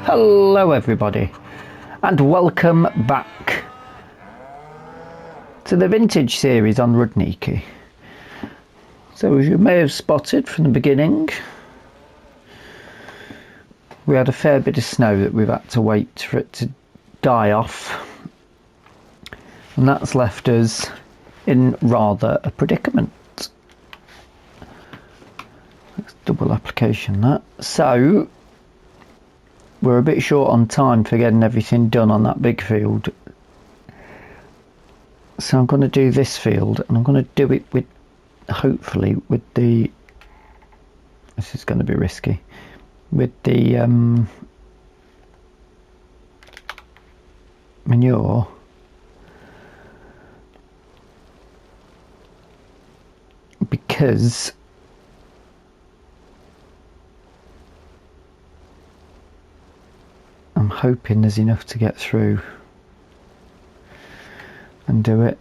Hello everybody, and welcome back to the vintage series on Rudniki. So as you may have spotted from the beginning, we had a fair bit of snow that we've had to wait for it to die off, and that's left us in rather a predicament. Let's double application that. So we're a bit short on time for getting everything done on that big field. So I'm going to do this field, and I'm going to do it with, hopefully, with the, this is going to be risky, with the manure. Because I'm hoping there's enough to get through and do it.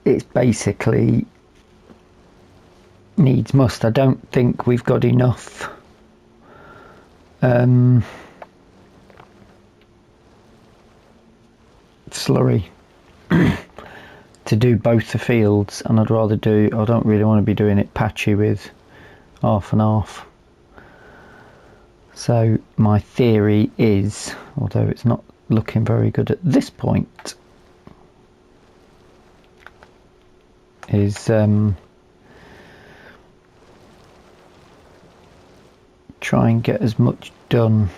It's basically needs must. I don't think we've got enough slurry to do both the fields, and I don't really want to be doing it patchy with half and half. So my theory is, although it's not looking very good at this point, is try and get as much done,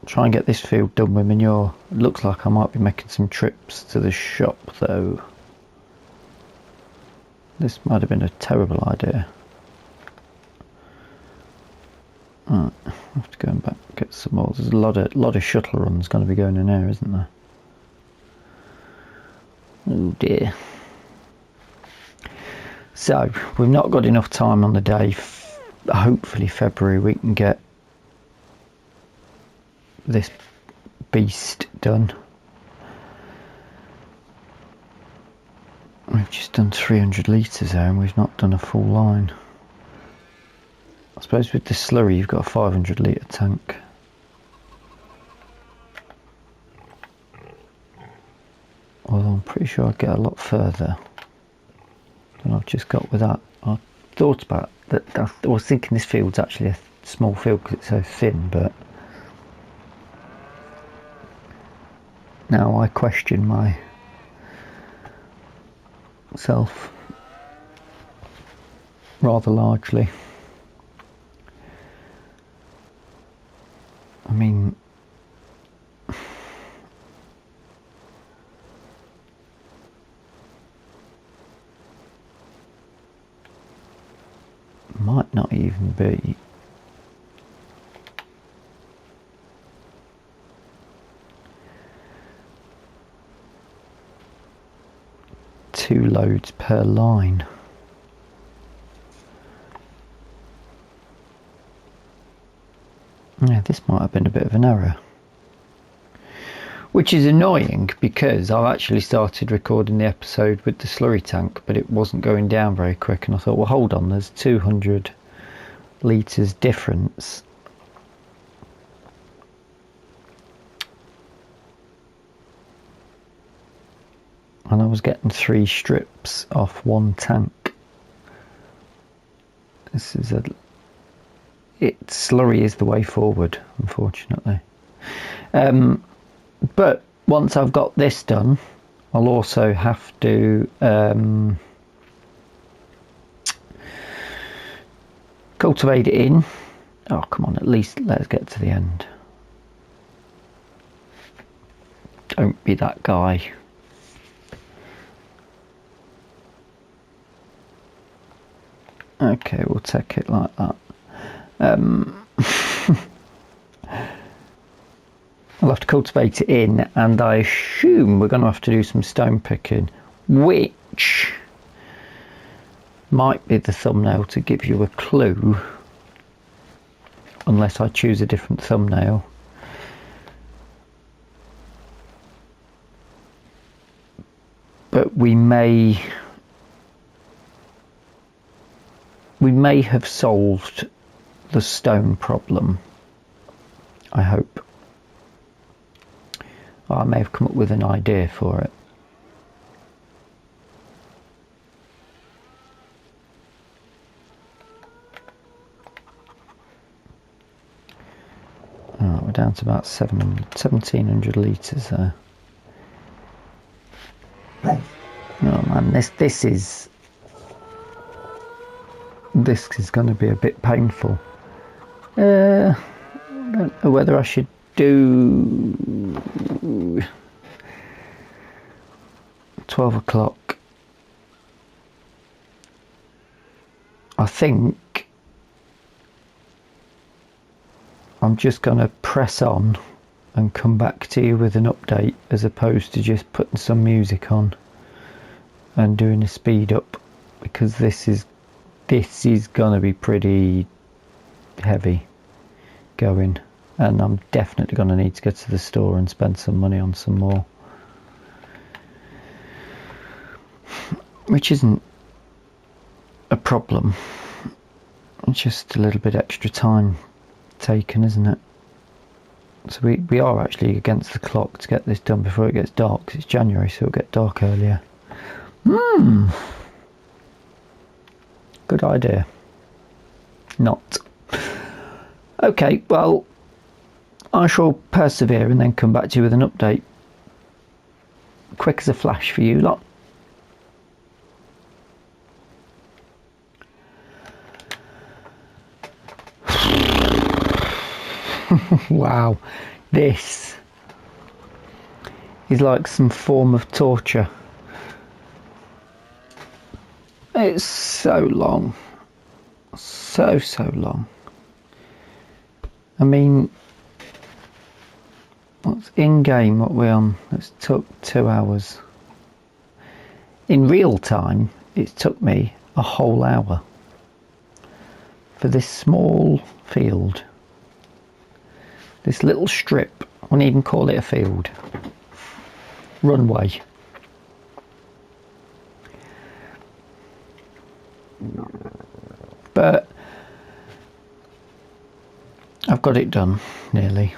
try and get this field done with manure. It looks like I might be making some trips to the shop though. This might have been a terrible idea. Right, I have to go and back and get some more. There's a lot of shuttle runs going to be going in there, isn't there? Oh dear. So we've not got enough time on the day. Hopefully February we can get this beast done. We've just done 300 litres there, and we've not done a full line. I suppose with the slurry you've got a 500 litre tank. Although I'm pretty sure I'd get a lot further than I've just got with that. I thought about that. I was thinking this field's actually a small field because it's so thin, but now I question myself rather largely. I mean, might not even be. Two loads per line. Yeah, this might have been a bit of an error. Which is annoying because I've actually started recording the episode with the slurry tank, but it wasn't going down very quick, and I thought, well, hold on, there's 200 litres difference. And I was getting 3 strips off one tank. This is slurry is the way forward, unfortunately. But once I've got this done, I'll also have to cultivate it in. Oh, come on, at least let's get to the end. Don't be that guy. Okay, we'll take it like that. I'll have to cultivate it in, and I assume we're going to have to do some stone picking, which might be the thumbnail to give you a clue, unless I choose a different thumbnail. But we may have solved the stone problem, I hope. I may have come up with an idea for it. Oh, we're down to about 1700 litres there. Oh man, this is going to be a bit painful. I don't know whether I should do 12 o'clock. I think I'm just going to press on and come back to you with an update, as opposed to just putting some music on and doing a speed up, because this is going to be pretty heavy going. And I'm definitely going to need to go to the store and spend some money on some more. Which isn't a problem. It's just a little bit extra time taken, isn't it? So we are actually against the clock to get this done before it gets dark, 'cause it's January, so it'll get dark earlier. Good idea. Not. Okay, well, I shall persevere and then come back to you with an update. Quick as a flash for you lot. Wow, this is like some form of torture. It's so long. So long. I mean, what's in game, what we're on? It's took 2 hours. In real time, it's took me a whole hour for this small field. This little strip, I wouldn't even call it a field. Runway. But I've got it done, nearly.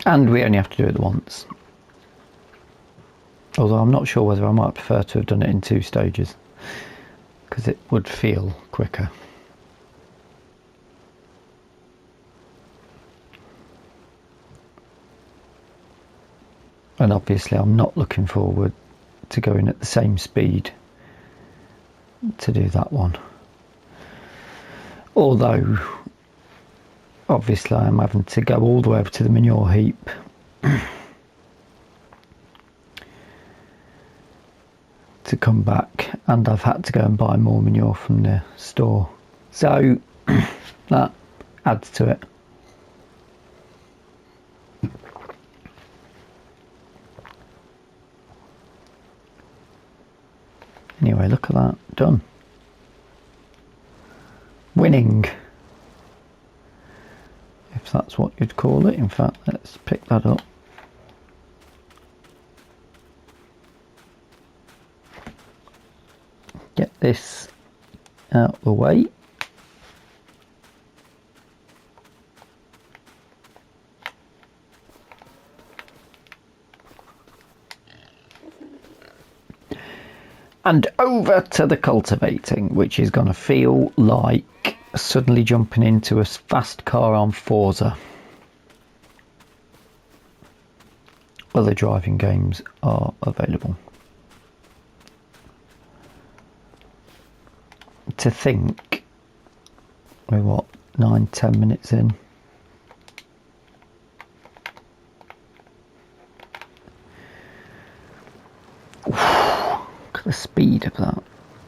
And we only have to do it once. Although I'm not sure whether I might prefer to have done it in 2 stages, because it would feel quicker. And obviously I'm not looking forward to going at the same speed to do that one. Although, obviously I'm having to go all the way over to the manure heap to come back, and I've had to go and buy more manure from the store So that adds to it. Anyway, look at that, done. Winning, if that's what you'd call it. In fact, let's pick that up. Get this out of the way. And over to the cultivating, which is going to feel like suddenly jumping into a fast car on Forza. Other driving games are available. To think, we're what, 9-10 minutes in. The speed of that.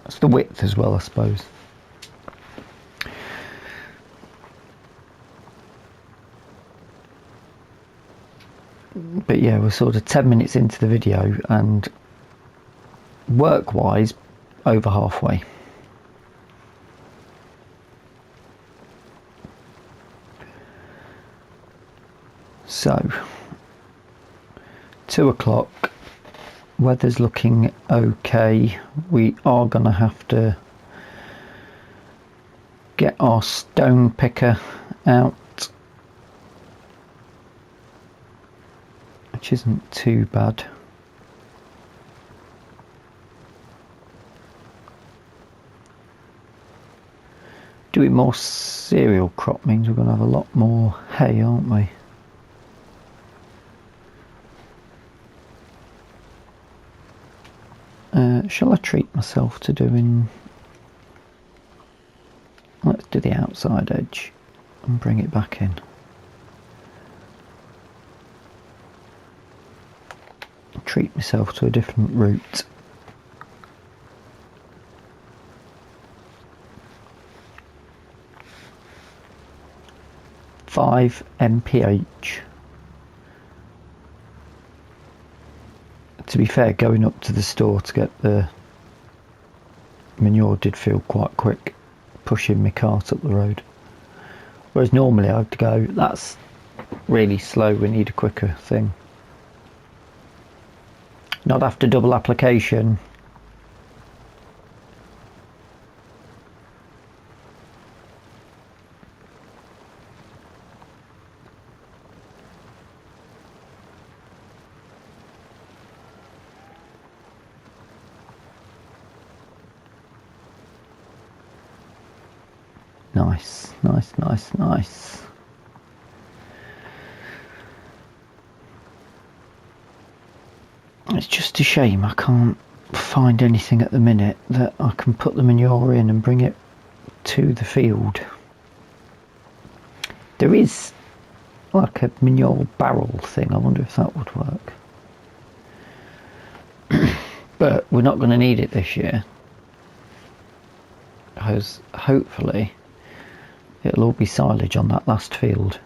It's the width as well, I suppose. But yeah, we're sort of 10 minutes into the video and work wise over halfway. So 2 o'clock. Weather's looking okay. We are going to have to get our stone picker out, which isn't too bad. Doing more cereal crop means we're going to have a lot more hay, aren't we? Shall I treat myself to doing... Let's do the outside edge and bring it back in. Treat myself to a different route. $5 mph. To be fair, going up to the store to get the manure did feel quite quick, pushing my cart up the road. Whereas normally I'd go, that's really slow, we need a quicker thing. Not after double application. Nice, nice, nice, nice. It's just a shame I can't find anything at the minute that I can put the manure in and bring it to the field. There is like a manure barrel thing, I wonder if that would work. But we're not going to need it this year, because hopefully it'll all be silage on that last field.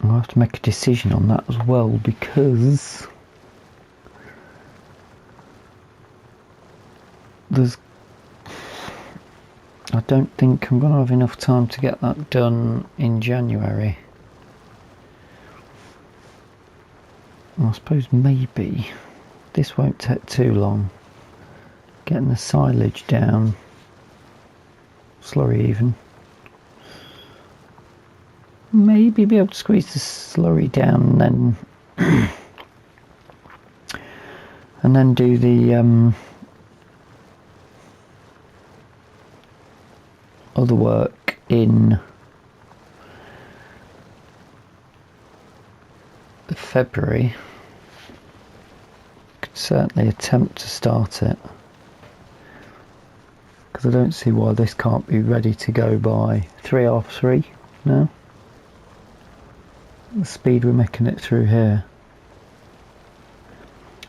I'll have to make a decision on that as well, because I don't think I'm going to have enough time to get that done in January. I suppose maybe this won't take too long. Getting the silage down, slurry even. Maybe be able to squeeze the slurry down and then do the other work in February. Could certainly attempt to start it, because I don't see why this can't be ready to go by 3:30 now. The speed we're making it through here.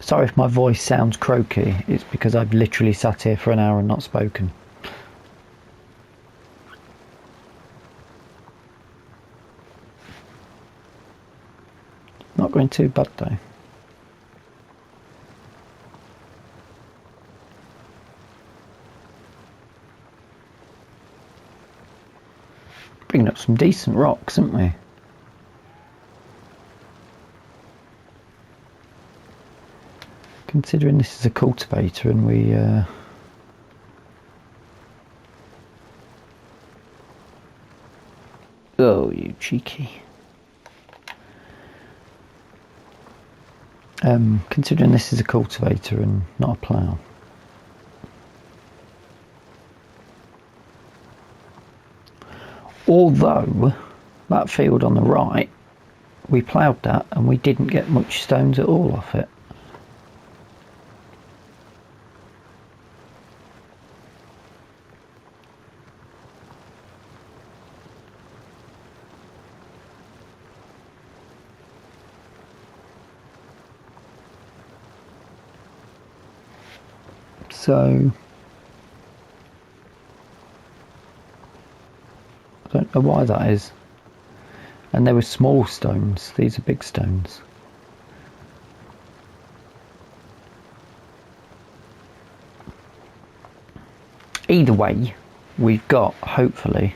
Sorry if my voice sounds croaky, it's because I've literally sat here for an hour and not spoken. Not going too bad though. Bringing up some decent rocks, haven't we? Considering this is a cultivator and we oh, you cheeky. Considering this is a cultivator and not a plough. Although that field on the right, we ploughed that and we didn't get much stones at all off it. So I don't know why that is. And they were small stones, these are big stones. Either way, we've got, hopefully,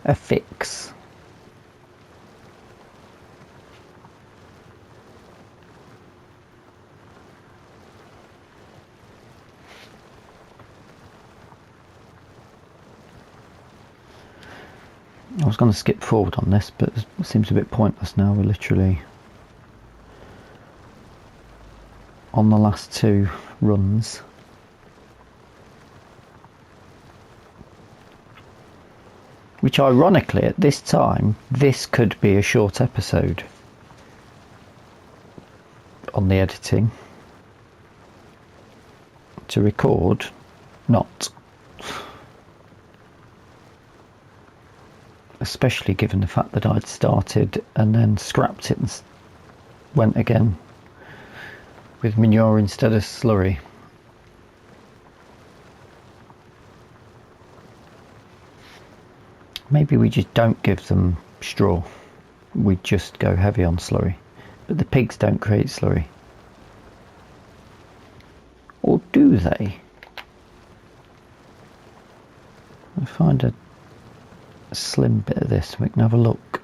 a fix. I was going to skip forward on this, but it seems a bit pointless now. We're literally on the last two runs. Which ironically, at this time, this could be a short episode on the editing. To record, not. Especially given the fact that I'd started and then scrapped it and went again with manure instead of slurry. Maybe we just don't give them straw. We just go heavy on slurry. But the pigs don't create slurry. Or do they? I find a slim bit of this, we can have a look.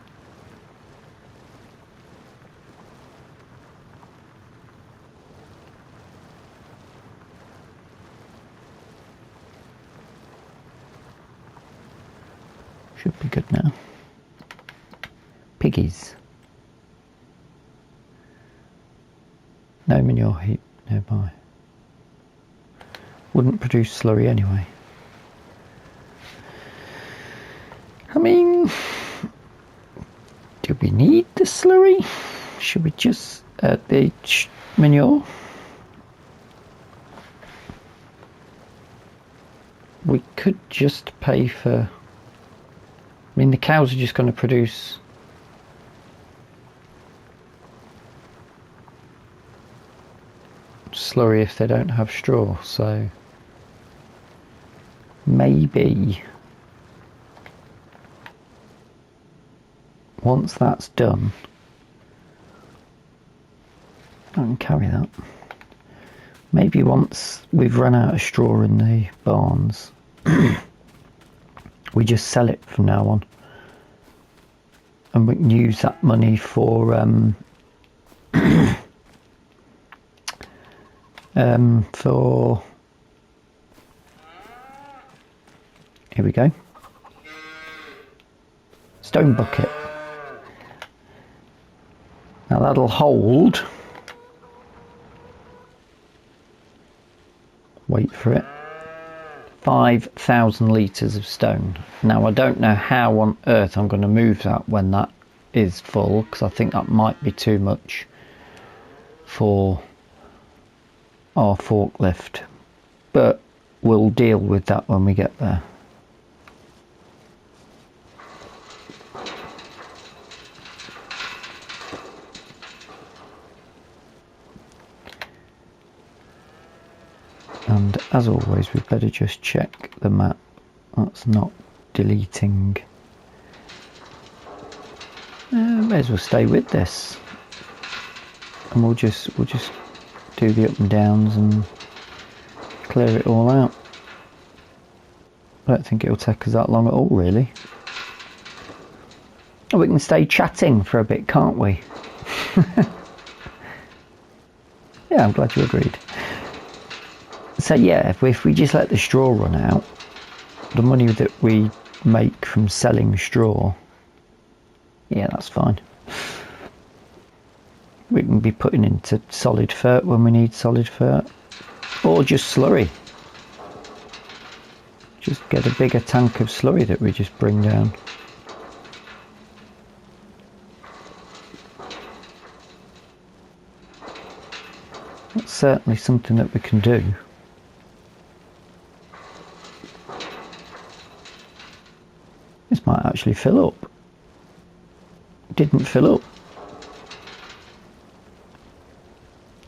Should be good now. Piggies. No manure heap nearby. Wouldn't produce slurry anyway. I mean, do we need the slurry? Should we just add the manure? We could just pay for... I mean, the cows are just going to produce slurry if they don't have straw, so maybe once that's done, I can carry that. Maybe once we've run out of straw in the barns, we just sell it from now on, and we can use that money for here we go, stone bucket. Now that'll hold, wait for it, 5,000 litres of stone. Now I don't know how on earth I'm going to move that when that is full, because I think that might be too much for our forklift, but we'll deal with that when we get there. And as always, we better just check the map. That's not deleting. May as well stay with this, and we'll just do the up and downs and clear it all out. I don't think it'll take us that long at all, really. Oh, we can stay chatting for a bit, can't we? Yeah, I'm glad you agreed. So yeah, if we just let the straw run out, the money that we make from selling straw, yeah, that's fine. We can be putting into solid fert when we need solid fert, or just slurry. Just get a bigger tank of slurry that we just bring down. That's certainly something that we can do. This might actually fill up. Didn't fill up,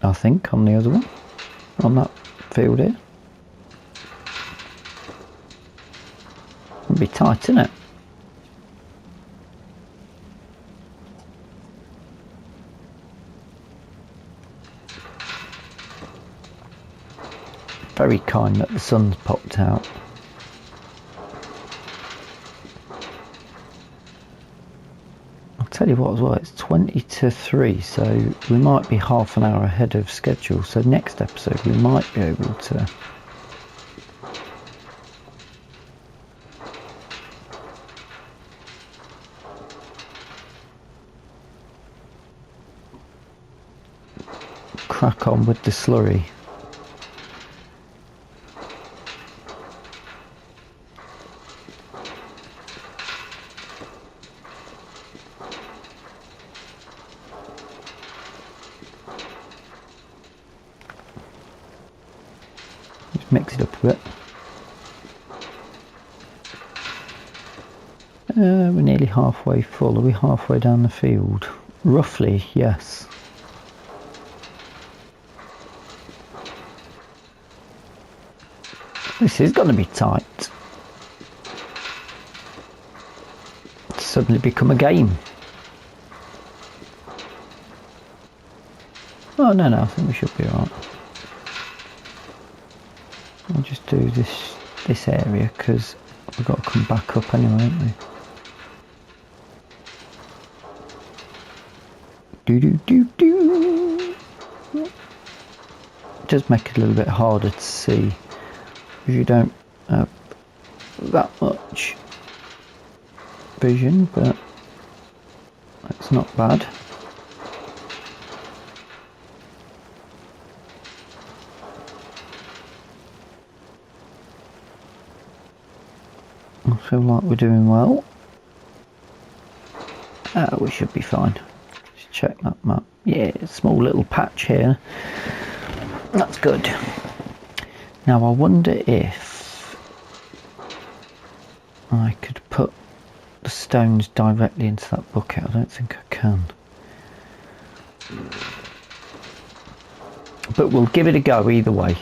I think, on the other one, on that field here. It'll be tight, isn't it? Very kind that the sun's popped out. I'll tell you what as well, it's 20 to 3, so we might be half an hour ahead of schedule, so next episode we might be able to crack on with the slurry. Just mix it up a bit. We're nearly halfway full. Are we halfway down the field? Roughly, yes. This is going to be tight. It's suddenly become a game. Oh no, I think we should be alright. I'll just do this area because we've got to come back up anyway, haven't we? It does make it a little bit harder to see if you don't have that much vision, but it's not bad. I feel like we're doing well. We should be fine. Just check that map. Yeah, small little patch here. That's good. Now I wonder if I could put the stones directly into that bucket. I don't think I can. But we'll give it a go either way.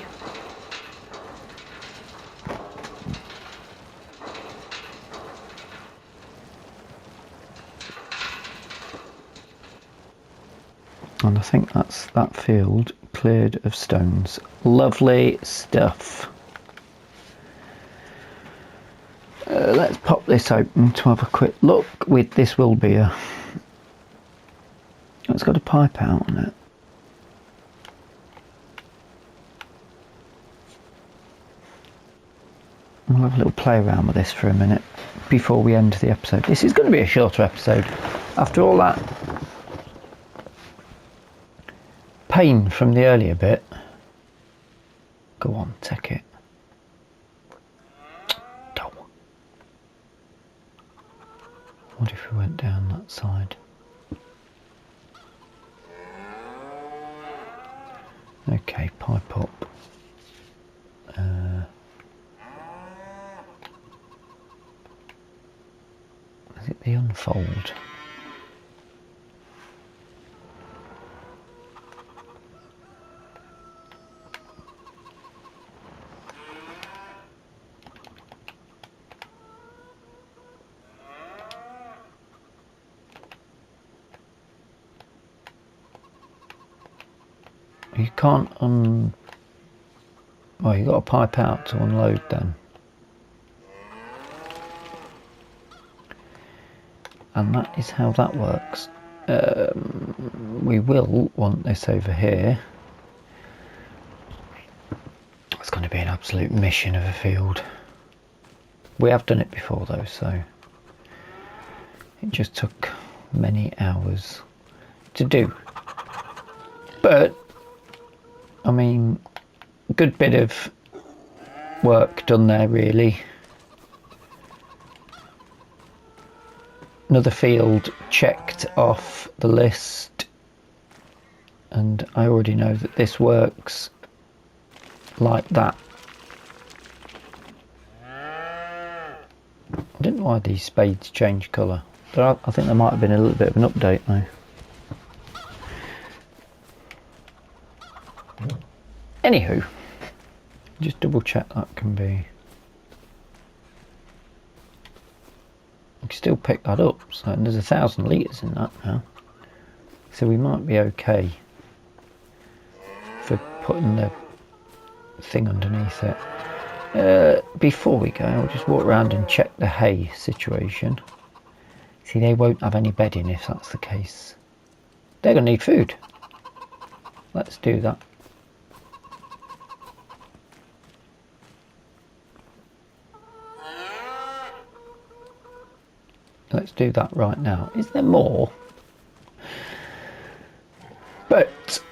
And I think that's that field cleared of stones. Lovely stuff. Let's pop this open to have a quick look with this will be a... It's got a pipe out on it. We'll have a little play around with this for a minute before we end the episode. This is going to be a shorter episode. After all that pain from the earlier bit. Go on, take it. What if we went down that side? Okay, pipe up. Is it the unfold? You can't well, you've got to pipe out to unload then. And that is how that works. We will want this over here. It's going to be an absolute mission of a field. We have done it before though, so it just took many hours to do. But I mean, good bit of work done there really. Another field checked off the list, and I already know that this works like that. I didn't know why these spades change colour, but I think there might have been a little bit of an update now. Anywho, just double check that can be. You can still pick that up, so there's 1,000 litres in that now, so we might be okay for putting the thing underneath it. Before we go, I'll just walk around and check the hay situation. See, they won't have any bedding if that's the case. They're going to need food. Let's do that. Let's do that right now. Is there more? But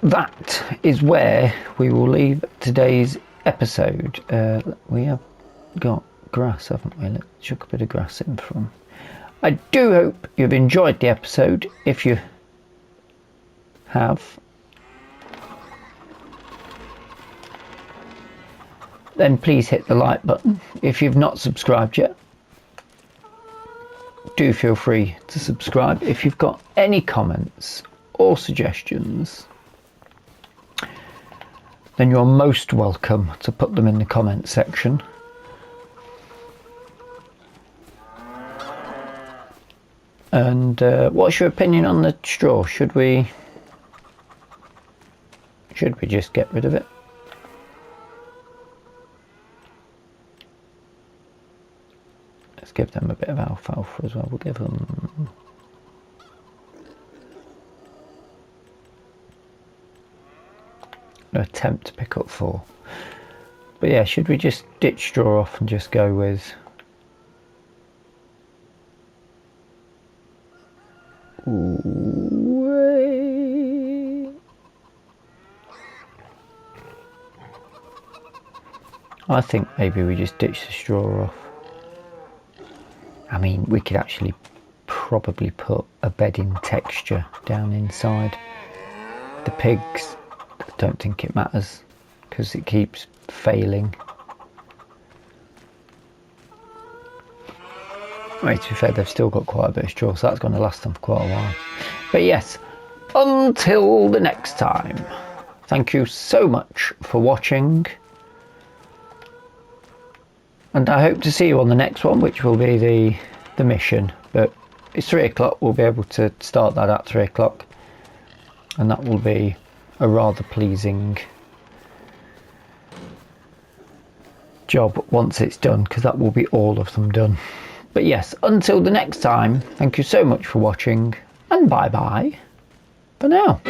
that is where we will leave today's episode. We have got grass, haven't we? Let's chuck a bit of grass in from. I do hope you've enjoyed the episode. If you have, then please hit the like button. If you've not subscribed yet, do feel free to subscribe. If you've got any comments or suggestions, then you're most welcome to put them in the comment section. And what's your opinion on the straw? Should we just get rid of it? Let's give them a bit of alfalfa as well. We'll give them an attempt to pick up 4. But yeah, should we just ditch straw off and just go with waaay? I think maybe we just ditch the straw off. I mean, we could actually probably put a bedding texture down inside. The pigs, I don't think it matters because it keeps failing. Right, to be fair, they've still got quite a bit of straw, so that's going to last them for quite a while. But yes, until the next time, thank you so much for watching. And I hope to see you on the next one, which will be the mission. But it's 3 o'clock, we'll be able to start that at 3 o'clock. And that will be a rather pleasing job once it's done, because that will be all of them done. But yes, until the next time, thank you so much for watching, and bye bye for now.